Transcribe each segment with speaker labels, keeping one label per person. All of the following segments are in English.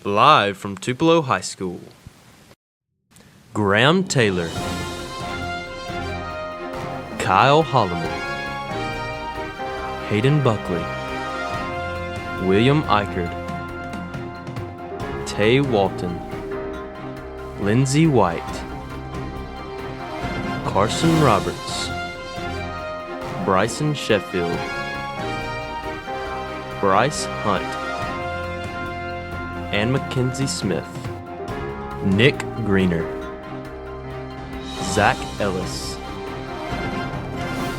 Speaker 1: Live from Tupelo High School. Graham Taylor, Kyle Holloman, Hayden Buckley, William Eichard, Tay Walton, Lindsey White, Carson Roberts, Bryson Sheffield, Bryce Hunt, Ann Mackenzie Smith, Nick Greener, Zach Ellis,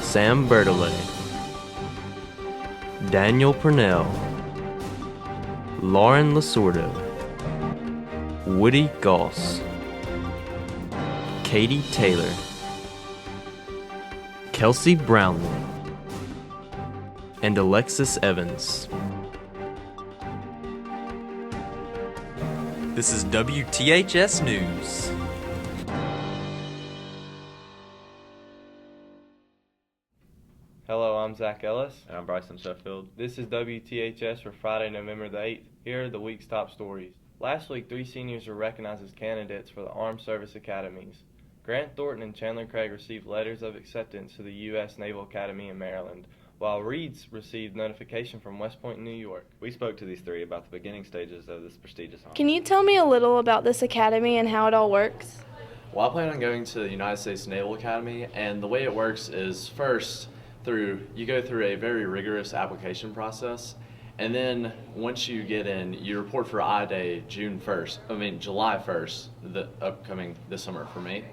Speaker 1: Sam Bertollet, Daniel Purnell, Lauren Lasordo, Woody Goss, Katie Taylor, Kelsey Brownlee, and Alexis Evans. This is WTHS News.
Speaker 2: Hello, I'm Zach Ellis.
Speaker 3: And I'm Bryson Sheffield.
Speaker 2: This is WTHS for Friday, November the 8th. Here are the week's top stories. Last week, 3 seniors were recognized as candidates for the Armed Service Academies. Grant Thornton and Chandler Craig received letters of acceptance to the U.S. Naval Academy in Maryland, while Reeds received notification from West Point, New York.
Speaker 3: We spoke to these three about the beginning stages of this prestigious honor.
Speaker 4: Can you tell me a little about this academy and how it all works?
Speaker 5: Well, I plan on going to the United States Naval Academy, and the way it works is first you go through a very rigorous application process, and then once you get in, you report for I-Day July 1st, this summer for me.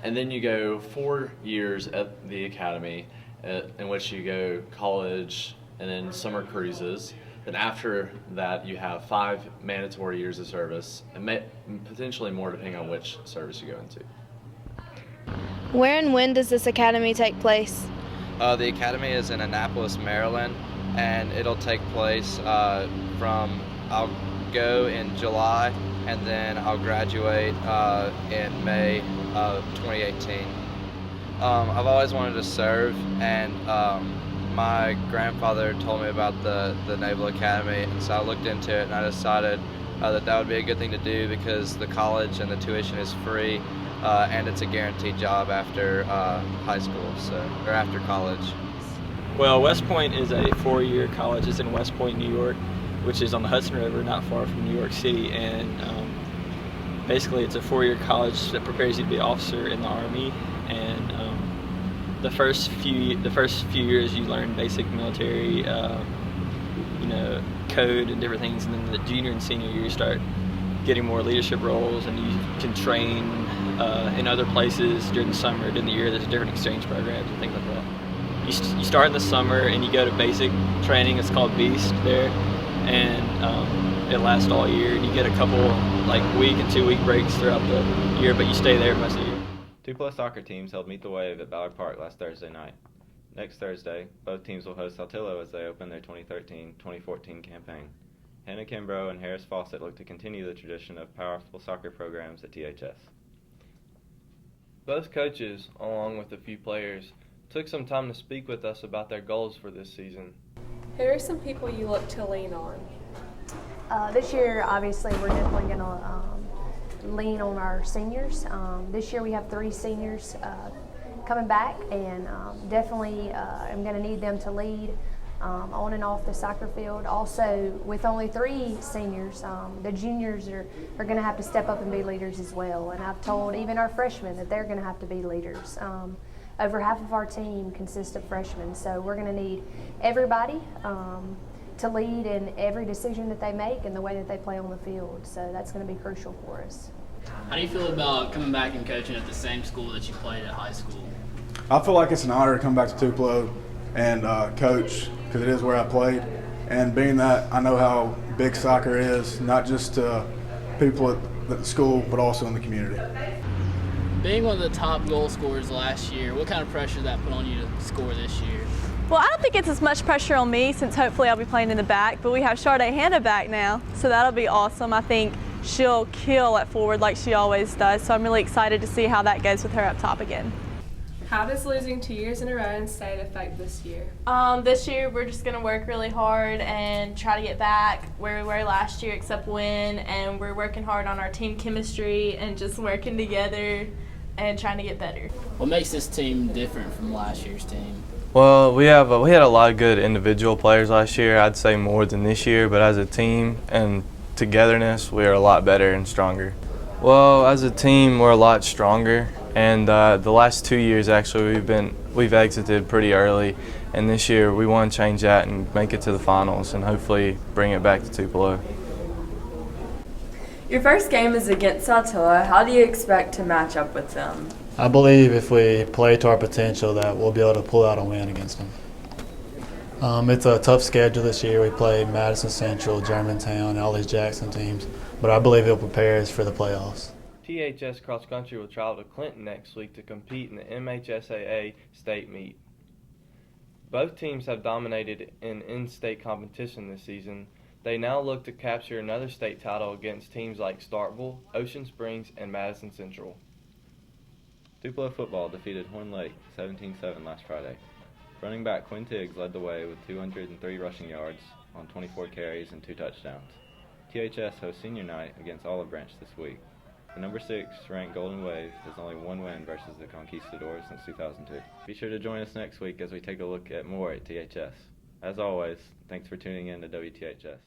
Speaker 5: And then you go 4 years at the academy, in which you go college and then summer cruises. Then after that, you have 5 mandatory years of service, and potentially more depending on which service you go into.
Speaker 4: Where and when does this academy take place?
Speaker 6: The academy is in Annapolis, Maryland, and it'll take place I'll go in July, and then I'll graduate in May of 2018. I've always wanted to serve, and my grandfather told me about the Naval Academy, and so I looked into it, and I decided that would be a good thing to do because the college and the tuition is free, and it's a guaranteed job after high school, or after college.
Speaker 7: Well, West Point is a 4-year college. It's in West Point, New York, which is on the Hudson River, not far from New York City, and basically it's a 4-year college that prepares you to be an officer in the Army. And the first few years you learn basic military, code and different things, and then the junior and senior year you start getting more leadership roles, and you can train in other places during the summer. During the year, there's different exchange programs and things like that. You start in the summer and you go to basic training. It's called Beast there, and it lasts all year. And you get a couple week and 2-week breaks throughout the year, but you stay there most of the year.
Speaker 3: Tupelo soccer teams held Meet the Wave at Ballard Park last Thursday night. Next Thursday, both teams will host Tupelo as they open their 2013-2014 campaign. Hannah Kimbrough and Harris Fawcett look to continue the tradition of powerful soccer programs at THS.
Speaker 2: Both coaches, along with a few players, took some time to speak with us about their goals for this season.
Speaker 8: Who are some people you look to lean on?
Speaker 9: This year, obviously, we're definitely going to lean on our seniors. This year we have 3 seniors coming back, and definitely I'm going to need them to lead on and off the soccer field. Also, with only 3 seniors, the juniors are going to have to step up and be leaders as well. And I've told even our freshmen that they're going to have to be leaders. Over half of our team consists of freshmen, so we're going to need everybody to lead in every decision that they make and the way that they play on the field. So that's going to be crucial for us.
Speaker 10: How do you feel about coming back and coaching at the same school that you played at high school?
Speaker 11: I feel like it's an honor to come back to Tupelo and coach, because it is where I played. And being that I know how big soccer is, not just to people at the school, but also in the community.
Speaker 10: Being one of the top goal scorers last year, what kind of pressure did that put on you to score this year?
Speaker 12: Well, I don't think it's as much pressure on me, since hopefully I'll be playing in the back, but we have Sade Hannah back now, so that'll be awesome. I think she'll kill at forward like she always does, so I'm really excited to see how that goes with her up top again.
Speaker 8: How does losing 2 years in a row in state affect this year?
Speaker 12: This year we're just gonna work really hard and try to get back where we were last year, except win. And we're working hard on our team chemistry and just working together and trying to get better.
Speaker 10: What makes this team different from last year's team?
Speaker 2: Well, we had a lot of good individual players last year. I'd say more than this year, but as a team and togetherness, we are a lot better and stronger. Well, as a team, we're a lot stronger. And the last 2 years, actually, we've exited pretty early, and this year we want to change that and make it to the finals, and hopefully bring it back to Tupelo.
Speaker 13: Your first game is against Saltillo. How do you expect to match up with them?
Speaker 14: I believe if we play to our potential, that we'll be able to pull out a win against them. It's a tough schedule this year. We play Madison Central, Germantown, all these Jackson teams, but I believe it'll prepare us for the playoffs.
Speaker 2: THS Cross Country will travel to Clinton next week to compete in the MHSAA state meet. Both teams have dominated in in-state competition this season. They now look to capture another state title against teams like Starkville, Ocean Springs, and Madison Central.
Speaker 3: Tupelo football defeated Horn Lake 17-7 last Friday. Running back Quinn Tiggs led the way with 203 rushing yards on 24 carries and 2 touchdowns. THS hosts senior night against Olive Branch this week. The number 6 ranked Golden Wave has only one win versus the Conquistadors since 2002. Be sure to join us next week as we take a look at more at THS. As always, thanks for tuning in to WTHS.